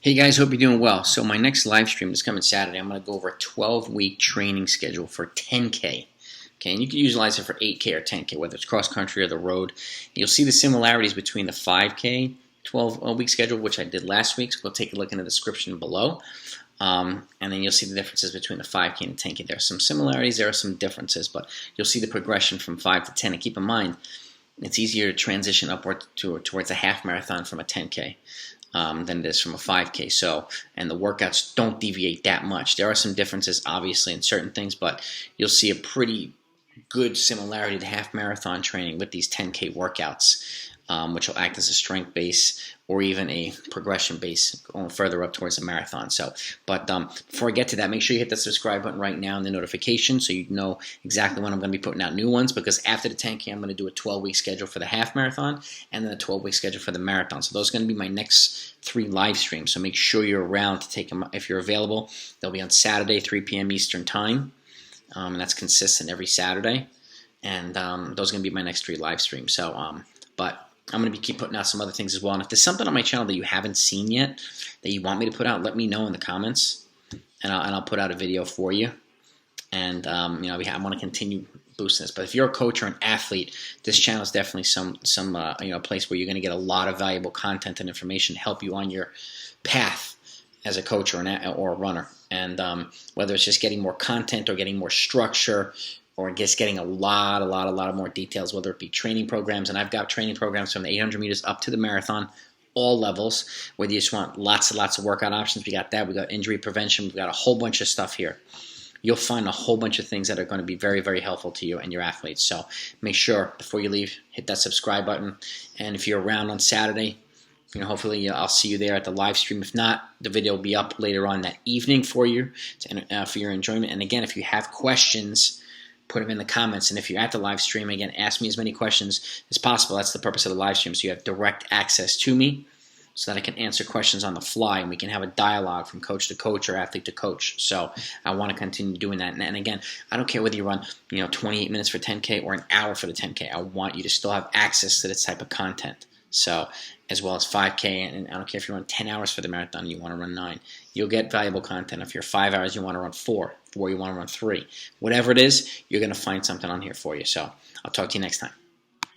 Hey guys, hope you're doing well. So my next live stream is coming Saturday. I'm going to go over a 12-week training schedule for 10K. Okay, and you can utilize it for 8K or 10K, whether it's cross-country or the road. You'll see the similarities between the 5K 12-week schedule, which I did last week, so go take a look in the description below. And then you'll see the differences between the 5K and the 10K. There are some similarities, there are some differences, but you'll see the progression from 5 to 10. And keep in mind, it's easier to transition upward towards a half marathon from a 10K. Than it is from a 5K. So, and the workouts don't deviate that much. There are some differences, obviously, in certain things, but you'll see a pretty good similarity to half marathon training with these 10K workouts, which will act as a strength base or even a progression base going further up towards the marathon. So, but before I get to that, make sure you hit the subscribe button right now and the notification so you know exactly when I'm going to be putting out new ones, because after the 10K, I'm going to do a 12-week schedule for the half marathon and then a 12-week schedule for the marathon. So those are going to be my next 3 live streams. So make sure you're around to take them if you're available. They'll be on Saturday, 3 p.m. Eastern Time, and that's consistent every Saturday. And those are going to be my next 3 live streams. So, but I'm going to keep putting out some other things as well. And if there's something on my channel that you haven't seen yet that you want me to put out, let me know in the comments, and I'll put out a video for you. And you know, I want to continue boosting this. But if you're a coach or an athlete, this channel is definitely some place where you're going to get a lot of valuable content and information to help you on your path as a coach or a runner. And whether it's just getting more content or getting more structure, or just getting a lot of more details, whether it be training programs. And I've got training programs from the 800 meters up to the marathon, all levels. Whether you just want lots of workout options, we got that. We got injury prevention. We've got a whole bunch of stuff here. You'll find a whole bunch of things that are going to be very, very helpful to you and your athletes. So make sure before you leave, hit that subscribe button. And if you're around on Saturday, you know, hopefully I'll see you there at the live stream. If not, the video will be up later on that evening for you, for your enjoyment. And again, if you have questions, put them in the comments. And if you're at the live stream, again, ask me as many questions as possible. That's the purpose of the live stream, so you have direct access to me so that I can answer questions on the fly and we can have a dialogue from coach to coach or athlete to coach. So I want to continue doing that. And again, I don't care whether you run 28 minutes for 10K or an hour for the 10K. I want you to still have access to this type of content. So, as well as 5K, and I don't care if you run 10 hours for the marathon and you want to run 9. You'll get valuable content. If you're 5 hours, you want to run 4 you want to run 3. Whatever it is, you're going to find something on here for you. So, I'll talk to you next time.